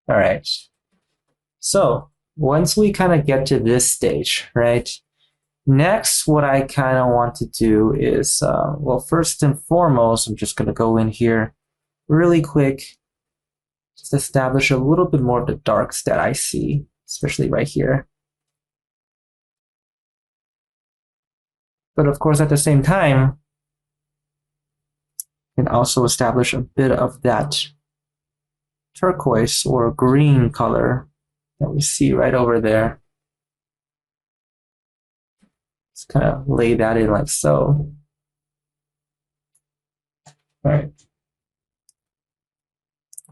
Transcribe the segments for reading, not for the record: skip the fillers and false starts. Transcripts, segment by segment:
All right. So once we kind of get to this stage, right? Next, what I kind of want to do is, well, first and foremost, I'm just going to go in here really quick, just establish a little bit more of the darks that I see, especially right here. But of course, at the same time, I can also establish a bit of that turquoise or green color that we see right over there. Just kind of lay that in like so. All right.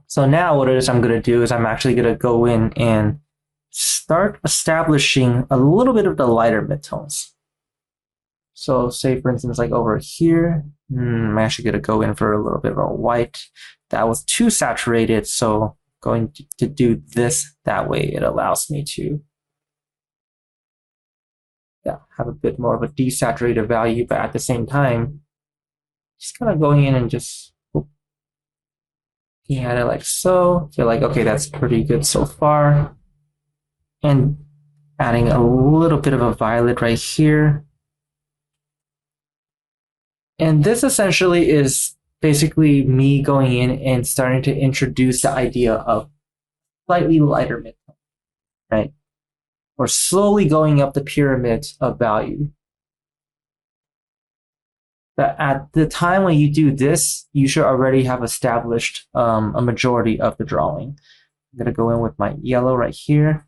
So now what it is I'm going to do is I'm actually going to go in and start establishing a little bit of the lighter midtones. So say for instance, like over here, I'm actually going to go in for a little bit of a white. That was too saturated, so going to do this that way, it allows me to have a bit more of a desaturated value, but at the same time, just kind of going in and just looking at it like so. Feel like, okay, that's pretty good so far. And adding a little bit of a violet right here. And this essentially is basically me going in and starting to introduce the idea of slightly lighter midtone, right? Or slowly going up the pyramid of value. But at the time when you do this, you should already have established a majority of the drawing. I'm going to go in with my yellow right here.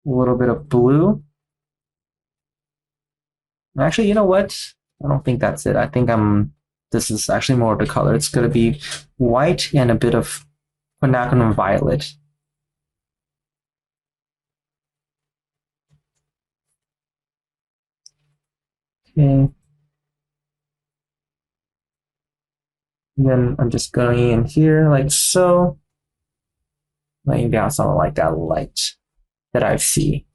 A little bit of blue. Actually, you know what? I don't think that's it. I think this is actually more of the color. It's going to be white and a bit of quinacridone violet. Okay. And then I'm just going in here like so, laying down something like that light that I see.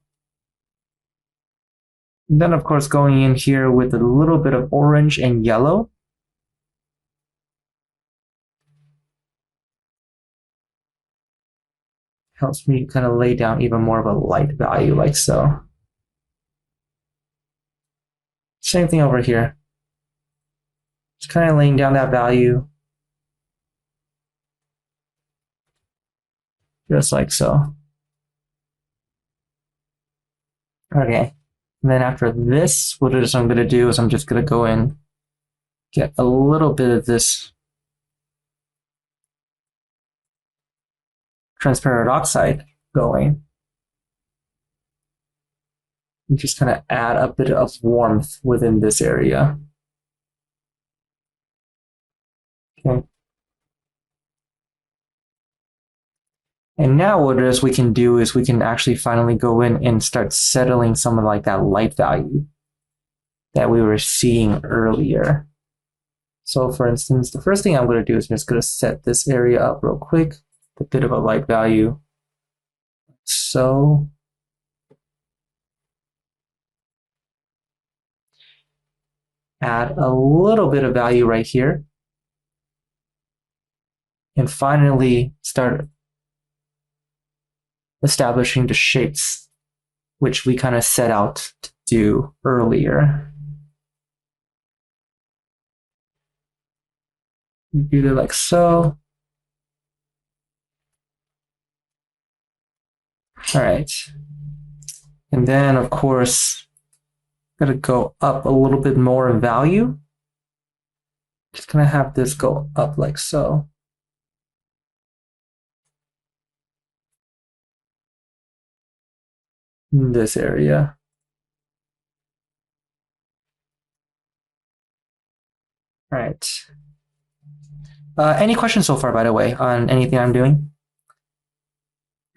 And then of course going in here with a little bit of orange and yellow. Helps me kind of lay down even more of a light value like so. Same thing over here. Just kind of laying down that value. Just like so. Okay. And then after this, what it is I'm going to do is I'm just going to go in, get a little bit of this transparent oxide going. And just kind of add a bit of warmth within this area. Okay. And now what it is we can do is we can actually finally go in and start settling some of like that light value that we were seeing earlier. So for instance, the first thing I'm going to do is I'm just going to set this area up real quick, a bit of a light value. So add a little bit of value right here. And finally start establishing the shapes which we kind of set out to do earlier. Do it like so. All right. And then, of course, I'm going to go up a little bit more in value. Just going to have this go up like so. In this area. All right. Any questions so far, by the way, on anything I'm doing?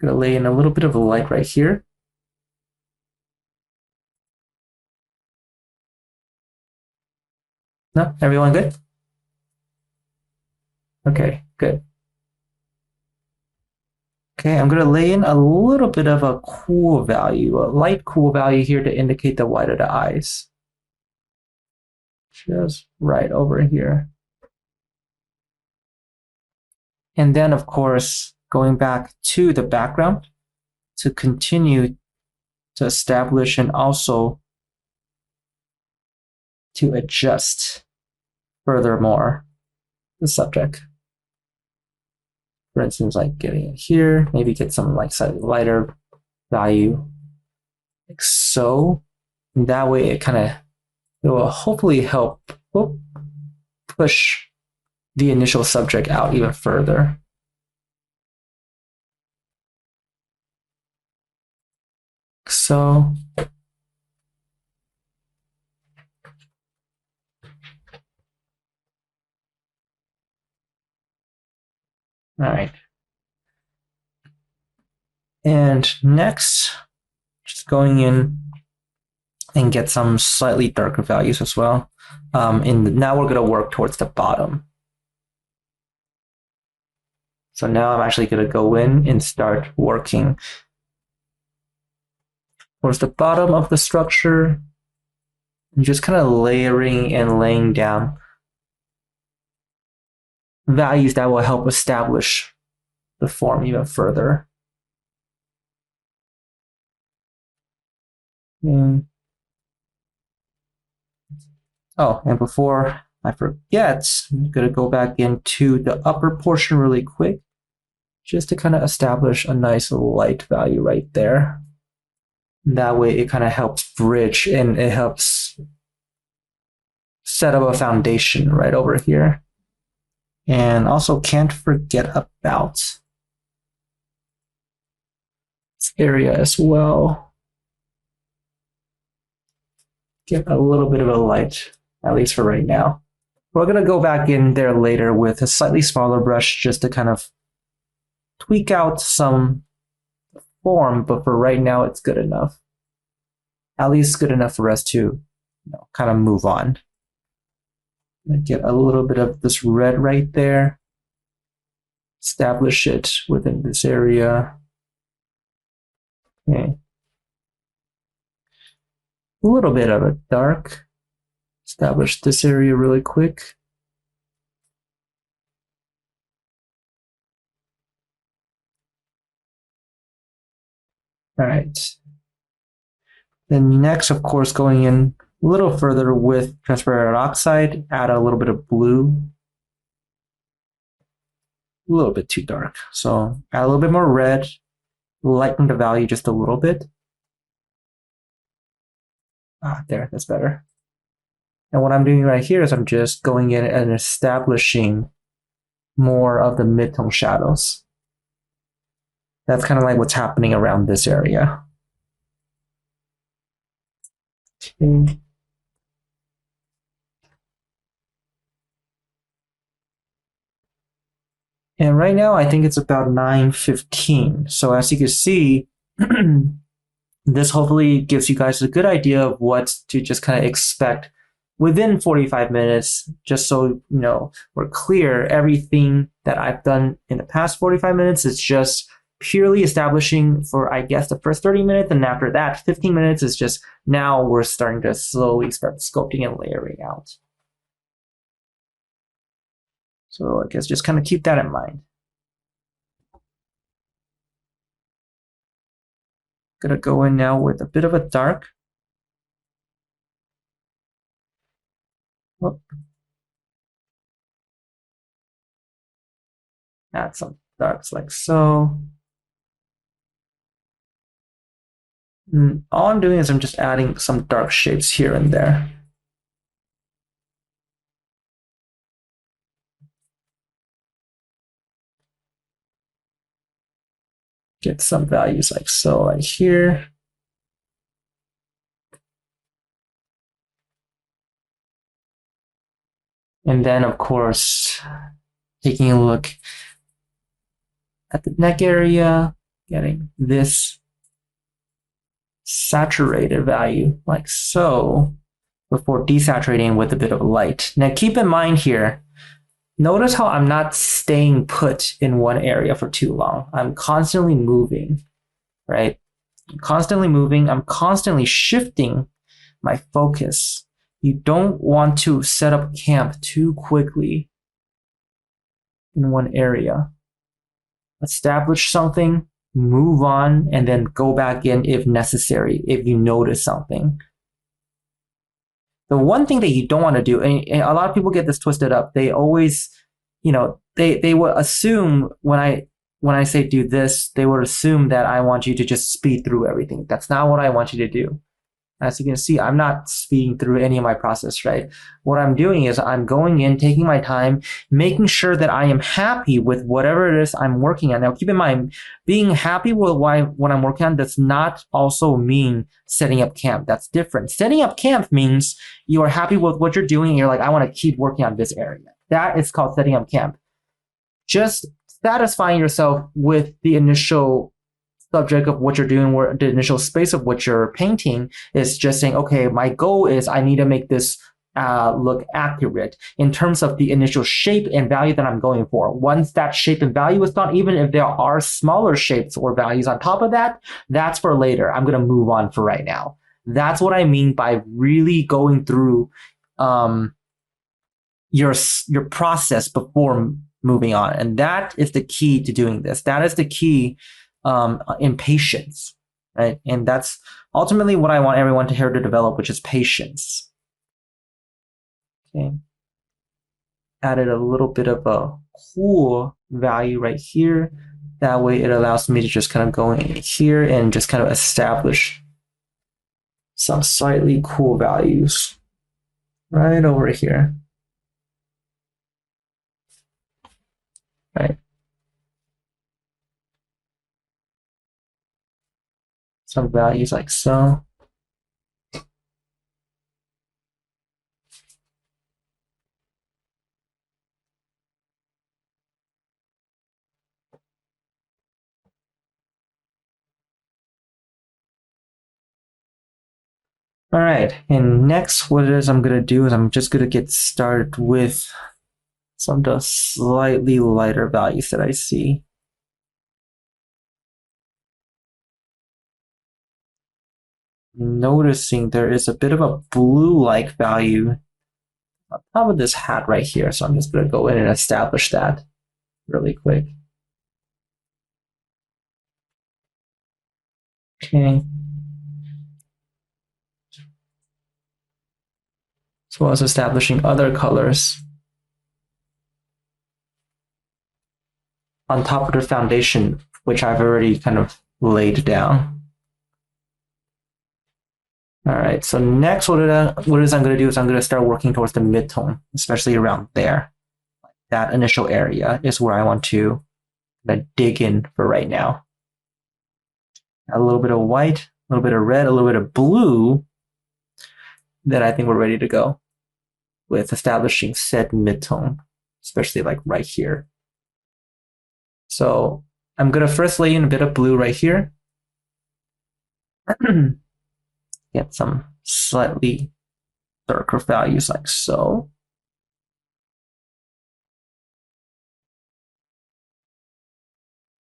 I'm going to lay in a little bit of a light right here. No? Everyone good? Okay, good. Okay, I'm going to lay in a little bit of a cool value, a light cool value here to indicate the white of the eyes. Just right over here. And then, of course, going back to the background to continue to establish and also to adjust furthermore the subject. For instance, like getting it here, maybe get some like slightly lighter value, like so. And that way it will hopefully help push the initial subject out even further. So all right. And next, just going in and get some slightly darker values as well. Now we're going to work towards the bottom. So now I'm actually going to go in and start working towards the bottom of the structure and just kind of layering and laying down values that will help establish the form even further. Oh, and before I forget, I'm going to go back into the upper portion really quick, just to kind of establish a nice light value right there. That way it kind of helps bridge and it helps set up a foundation right over here. And also can't forget about this area as well. Get a little bit of a light, at least for right now. We're going to go back in there later with a slightly smaller brush just to kind of tweak out some form, but for right now it's good enough. At least good enough for us to kind of move on. Get a little bit of this red right there. Establish it within this area. Okay. A little bit of a dark. Establish this area really quick. All right. Then next, of course, going in a little further with transparent oxide, add a little bit of blue. A little bit too dark. So add a little bit more red, lighten the value just a little bit. There, that's better. And what I'm doing right here is I'm just going in and establishing more of the mid-tone shadows. That's kind of like what's happening around this area. Okay. And right now, I think it's about 9:15. So as you can see, this hopefully gives you guys a good idea of what to just kind of expect within 45 minutes, just so we're clear. Everything that I've done in the past 45 minutes is just purely establishing for, I guess, the first 30 minutes. And after that, 15 minutes is just now we're starting to slowly start sculpting and layering out. So I guess just kind of keep that in mind. Gonna go in now with a bit of a dark. Whoop. Add some darks like so. And all I'm doing is I'm just adding some dark shapes here and there. Get some values like so right here. And then, of course, taking a look at the neck area, getting this saturated value like so before desaturating with a bit of light. Now, keep in mind here, notice how I'm not staying put in one area for too long. I'm constantly moving, right? I'm constantly moving. I'm constantly shifting my focus. You don't want to set up camp too quickly in one area. establish something, move on, and then go back in if necessary, if you notice something. The one thing that you don't want to do, and a lot of people get this twisted up, they always, they would assume when I say do this, they would assume that I want you to just speed through everything. That's not what I want you to do. As you can see, I'm not speeding through any of my process, right? What I'm doing is I'm going in, taking my time, making sure that I am happy with whatever it is I'm working on. Now, keep in mind, being happy with what I'm working on does not also mean setting up camp. That's different. Setting up camp means you are happy with what you're doing and you're like, I want to keep working on this area. That is called setting up camp. Just satisfying yourself with the initial subject of what you're doing, or the initial space of what you're painting, is just saying, okay, my goal is I need to make this look accurate in terms of the initial shape and value that I'm going for. Once that shape and value is done, even if there are smaller shapes or values on top of that, that's for later. I'm going to move on for right now. That's what I mean by really going through your process before moving on. And that is the key to doing this. That is the key in patience, right? And that's ultimately what I want everyone to hear to develop, which is patience. Okay. Added a little bit of a cool value right here. That way it allows me to just kind of go in here and just kind of establish some slightly cool values right over here. Right. Some values like so. All right, and next what it is I'm going to do is I'm just going to get started with some of the slightly lighter values that I see. Noticing there is a bit of a blue-like value on top of this hat right here, so I'm just going to go in and establish that really quick. Okay. As well as establishing other colors on top of the foundation, which I've already kind of laid down. All right, so next what it is I'm going to do is I'm going to start working towards the midtone, especially around there. That initial area is where I want to dig in for right now. A little bit of white, a little bit of red, a little bit of blue. Then I think we're ready to go with establishing said midtone, especially like right here. So I'm going to first lay in a bit of blue right here. Get some slightly darker values like so.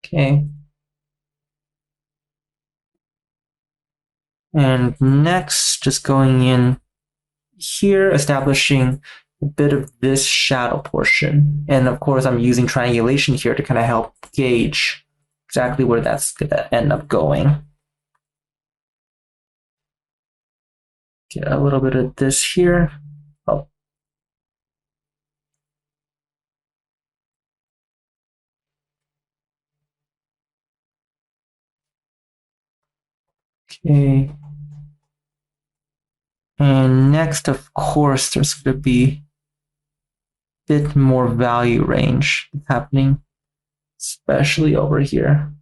Okay. And next, just going in here, establishing a bit of this shadow portion. And of course, I'm using triangulation here to kind of help gauge exactly where that's going to end up going. Get a little bit of this here. Oh. Okay. And next, of course, there's going to be a bit more value range happening, especially over here.